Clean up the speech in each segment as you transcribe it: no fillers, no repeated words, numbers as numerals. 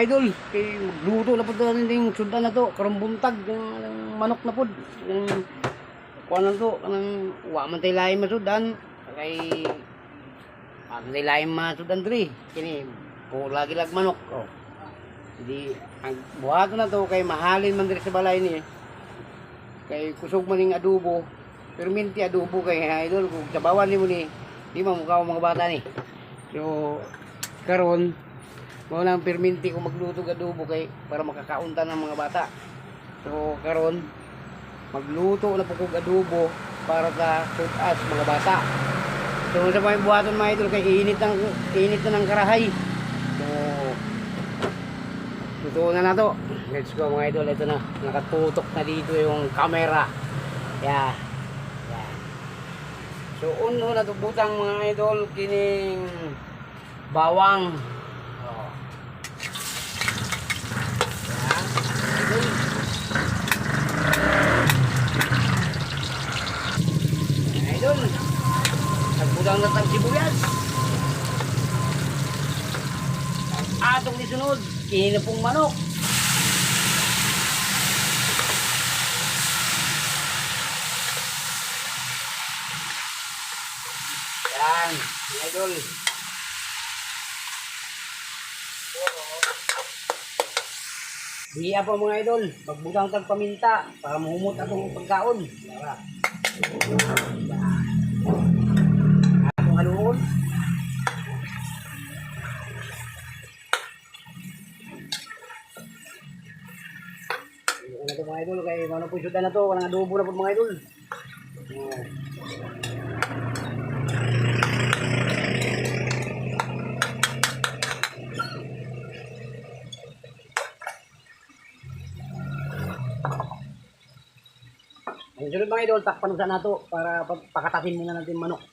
idol, kay magluto na po ito yung sundan na to, karong buntag, yung manok na po. Yung kuha na to, wa man tayo laing masudan, kay wa man tayo laing masudan diri. Kini, po lagi lag manok. Oh. Hindi, ang buhato na to, kay mahalin man diri sa balay ni. Kay kusog man yung adobo, perminti adobo kay idol, kung sabawan ni mo ni, di man mukha mga bata ni. So, karon mo lang perminti kung magluto adobo kay para makakaunta ng mga bata. So karon magluto na po kog adobo para sa sutas mga bata. So sa mga buhaton mga idol kay init na ng karahay. So luto na to. Let's go mga idol, ito na. Nakatutok na dito yung camera. Yeah. Yeah. So uno na butang mga idol kining bawang. Idol, nagbulang na tang sibuyas. Atong disunod, kinapong manok. Yan, idol. Diya pa mga idol, magbutang tag paminta para mahumot atong pagkaon. Tara. Atong haluon. Ano to mga idol, kay ano po sudan na to, kanang adobo na po mga idol. Ang sunod mga idol, takpan sa nato para pakatasin muna natin manok.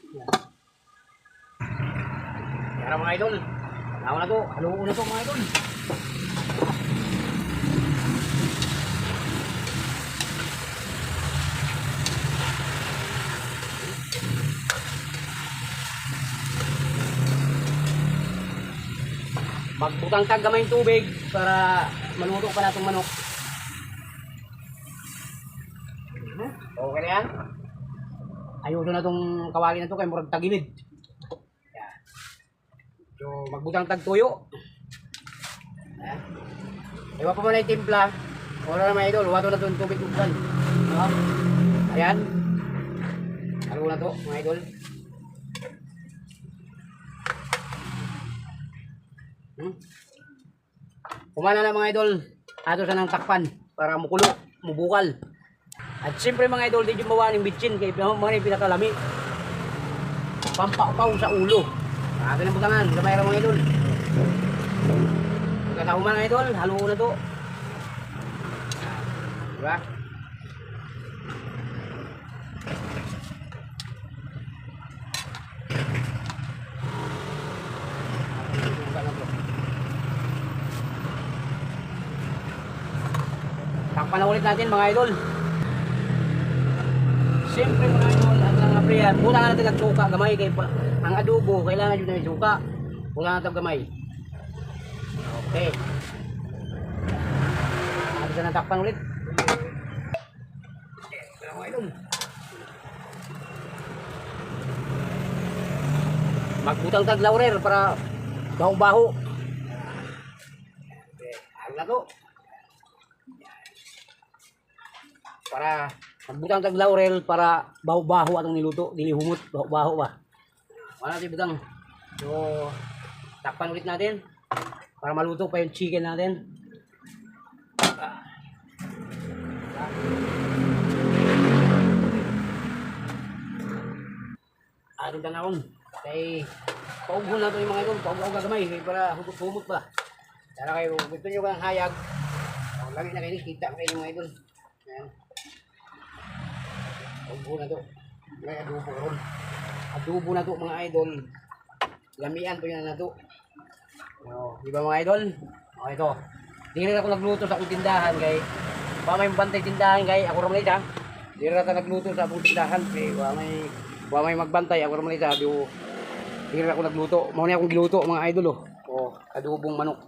Kaya mga idol, tanaw na to, haluon na to mga idol. Magbutang tag gamay tubig para maluto pa natong manok. Okay na yan. Ayuso na itong kawali na ito kay murag tagilid. Yan. So magbutang tag tuyo. Ayan. Iwa pa muna yung timpla. Wala na mga idol, wato na itong tubig upan. Ayan. Halo na ito mga idol. Kumana na mga idol. Ato sa nang takpan para mukulo, mubukal. At siyempre mga idol, di nyo mawa ng bitchin kay mga pinakalami. Pampapaw sa ulo. Ato ng butangan, gamay mga idol. Pagkatahuman mga idol, haluo na to. Diba? Takpan na ulit natin mga idol. Siyempre mga idol, at mga priyan, muna natin nagsuka gamay kay ang adobo, kailangan yun na suka. Muna natin gamay. Okay. Natin na natakpan ulit. Okay, mga idol. Magbutang tag laurer para baho-baho. Okay, ayun na to. Para magbutang tag laurel para baho-baho atong niluto, dili humot, baho-baho ba. Wala natin butang. So, takpan ulit natin para maluto pa yung chicken natin. Ating tanawon. Kay paugon na ito yung mga ito, paugon gagamay para humot pa. Kaya kayo, gusto nyo kang hayag, lagi na kayo kita kayo mga idol. Ayan. Adobo na to. May adobo ron. Adobo na to mga idol. Lamian to yan na to. Di ba mga idol? Okay to. Di rin ako nagluto sa akong tindahan kay pa may bantay tindahan kay ako rin malita. Di rin ako nagluto sa akong tindahan kay pa may magbantay ako rin malita. Di rin ako nagluto. Mauna akong giluto mga idol oh. Adobong manok.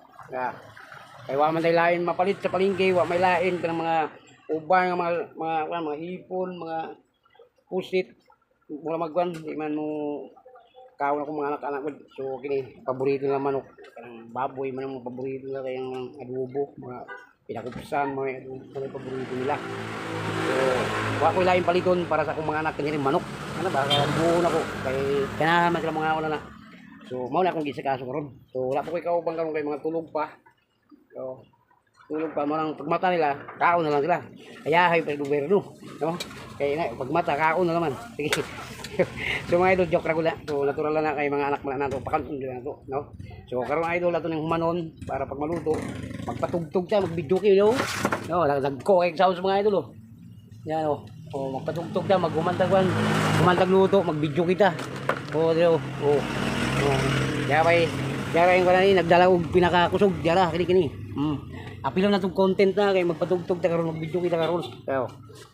Kaya wa man tayo lain mapalit sa palengke, wa may lain kanang mga uban, mga hipon, mga pusit, mula magwan, di man mo kaon ako mga anak-anak ko. So kini paborito nila manok, kanang baboy man ang paborito nila kayang adobo, mga pinakupsan, mga adobo, mga paborito nila. So wa ko lain paliton para sa akong mga anak kanya rin manok. Ano ba buo na ko kay kanahan man sila mga wala na. So mao na akong gisakaso karon. So wala pa ko ikaw bang karon kay mga tulog pa. So tulog pa mo lang pagmata nila, kaon na lang sila. Kaya hay pa gobyerno, no? Kaya na pagmata kaon na naman. Sige. So mga idol, joke ra ko na. So natural na kay mga anak man nato pakanon na to, no? So karon idol ato ning humanon para pag maluto, magpatugtog ta, magbidyo kayo, no? Nagko kay sound sa mga idol, oh. Yan, oh. Oh, magpatugtog ta, humantag luto, magbidyo kita. Oh, dito. Oh. Oh. Yara yung kanani nagdala og pinakakusog, yara kini. Apilo na tong content na kay magpatugtog ta karon magbidyo kita karon. Ayo.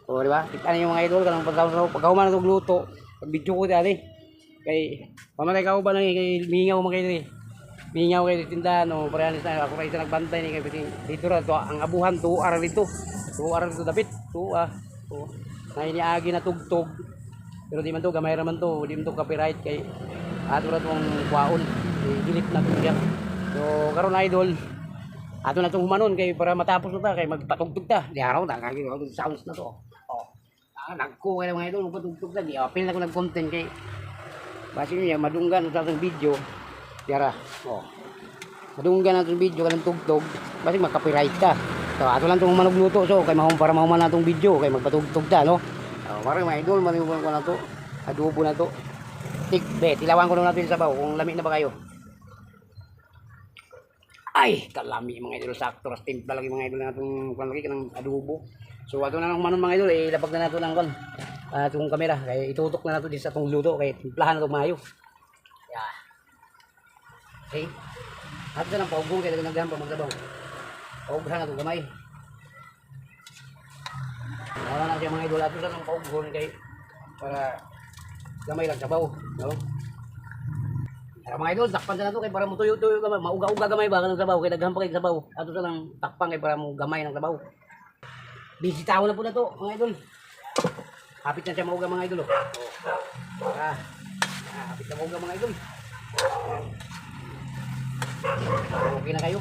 O di ba? Kita niyo mga idol kanang pagkahuman na luto, magbidyo ko dali. Kay pamatay ka ba nang kay mingaw mo kay diri. Mingaw kay tindahan no, parehanis na ako pa isa nagbantay ni kay dito ra to ang abuhan to ara dito. To ara dito dapit. To na iniagi na tugtog. Pero di man to gamay ra man to, di man to copyright kay ato ra tong kwaon. Gilit na to diyan. So karon idol ato na itong humanon kay para matapos na ta kay magpatugtog ta. Di araw na kagino itong sounds na to. Oh. Nagko kay mga idol magpatugtog ta. Di apil na ko nag-content kay basi niya madunggan sa itong video. Di ara. Oh. Madunggan na itong video kanang tugtog. Basi mag-copyright ta. So ato lang itong manugluto. So kay para mahuman na itong video kay magpatugtog ta, no? Oh, para mga idol maniwan ko na to. Adobo na to. Tikbe, tilawan ko lang natin sa sabaw kung lamig na ba kayo. Ay, kalami mga idol, sakto ras timpla lagi mga idol natong kuan lagi kanang adobo. So ato na lang manon mga idol, ilapag na nato nang kuan. Atong kamera kay itutok na nato di sa tong luto kay timplahan na to maayo. Yeah. Okay. Ato na paugong kay nagdam pa magsabaw. Paughan na to gamay. Wala na siya mga idol, ato na lang paugong kay para gamay lang sabaw, no? Mga idol, takpan na to kay para mo tuyo-tuyo gamay, mauga-uga gamay ba kanang sabaw kay daghan pa kay sabaw. Ato sa lang takpan kay para mo gamay ng sabaw. Bisitaw na po na to, mga idol. Hapit na siya mauga mga idol, oh. Hapit na mauga mga idol. Okay na kayo.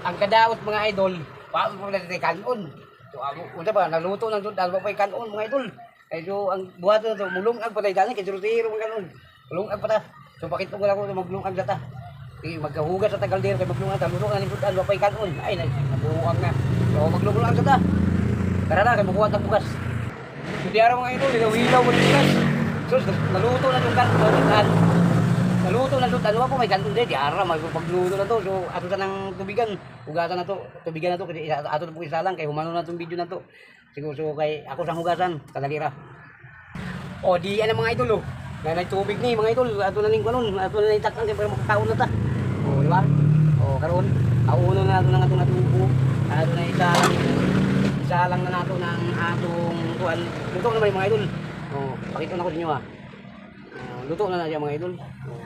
Ang kadaot mga idol, paano po natin kanon? So, una ba, naluto ng dudal, pa kanon mga idol. Kaya so, ang buhat na ito, mulungag pa tayo dali, kaya zero-zero mga kanon. Mulungag pa ta. So, pakita ko lang ako, maglungag na ta. Magkahugas sa tagaldero, kaya maglungag ta. Mulungag ng dudal, pa kanon. Ay, nabuhuang na. So, maglungag na ta. Tara na, kaya magbuhat ang bukas. So, di araw mga idol, hilaw-hilaw mo bukas. So, naluto na itong kanon. Naluto na to, dalawa po may kanton din, diara magpagluto na to. So ato sa nang tubigan, hugasan na to, tubigan na to, ato na po isa lang kay humano na tong video na to. Siguro so kay ako sang hugasan, kadalira. O di ano mga idol, oh. Nanay tubig ni mga idol, ato na ning kanon, ato na ning takang kay para makakaon na ta. O di ba? O karon, auno na nato nang atong natubo. Ato na isa lang na nato ng atong kuan. Luto na mga idol. O pakita na ko ninyo ha. Luto na siya mga idol.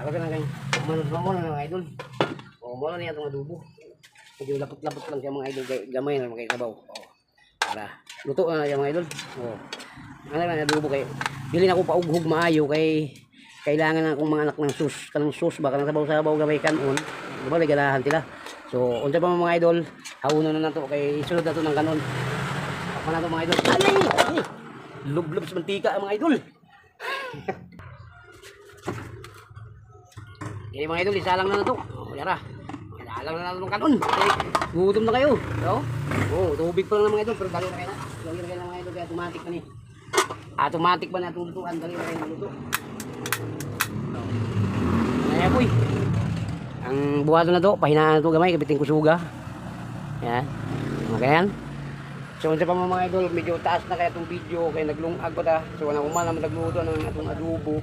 Ako na kay manod na mga idol. O mo na niya itong adobo. Medyo lapot-lapot lang siya mga idol kay gamay na mga sabaw. O para luto na siya mga idol. O ano na adobo kay dili na ko paughog maayo kay kailangan na akong mga anak ng sus, kanang sus ba kanang sabaw-sabaw gamay kanon. Di ba ganahan sila. So unsa pa mga idol, hauno na nato kay isulod na to ng kanon. Ako na to mga idol. Ani! Lub-lub sa mantika mga idol. Jadi mga idol, isa lang na to. O, yara. Isa lang na itong kanon. Gutom na kayo. So, tubig pa lang na mga idol. Pero dali na kayo na. Dali na kayo na mga idol. Kaya automatic pa ni. Automatic pa na itong lutuan. Dali na kayo na luto. Kaya po eh. Ang buhato na to, pahinaan na to gamay. Kapiting kusuga. Yan. Okay yan. So, unsa pa mga idol, medyo taas na kaya itong video. Kaya naglungag ko ta. So, wala kumala magluto ng itong adobo.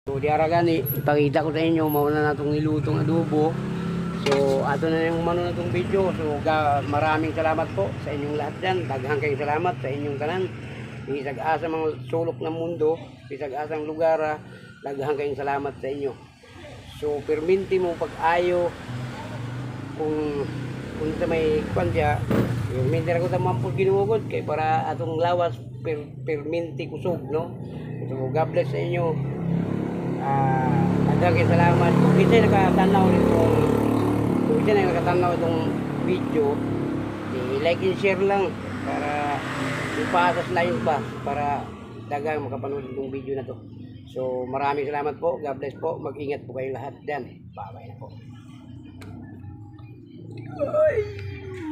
So di ara gani ipakita ko sa inyo mauna na natong nilutong adobo. So, ato na yung mano na itong video. So, maraming salamat po sa inyong lahat dyan. Daghang kayong salamat sa inyong tanan. Isag-asa mga sulok ng mundo, isag-asang lugar, daghang kayong salamat sa inyo. So, perminti mo pag-ayo kung sa may kwantya, perminti na ko sa mampul ginuugod kay para atong lawas perminti kusog, no? So, God bless sa inyo. Daghang kayong salamat. Kung isa nakatanaw nitong itong video, i-like and share lang para ipasas na yun pa para dagang makapanood itong video na to. So maraming salamat po. God bless po. Mag-ingat po kayo lahat dyan. Bye-bye na po. Ay,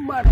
man.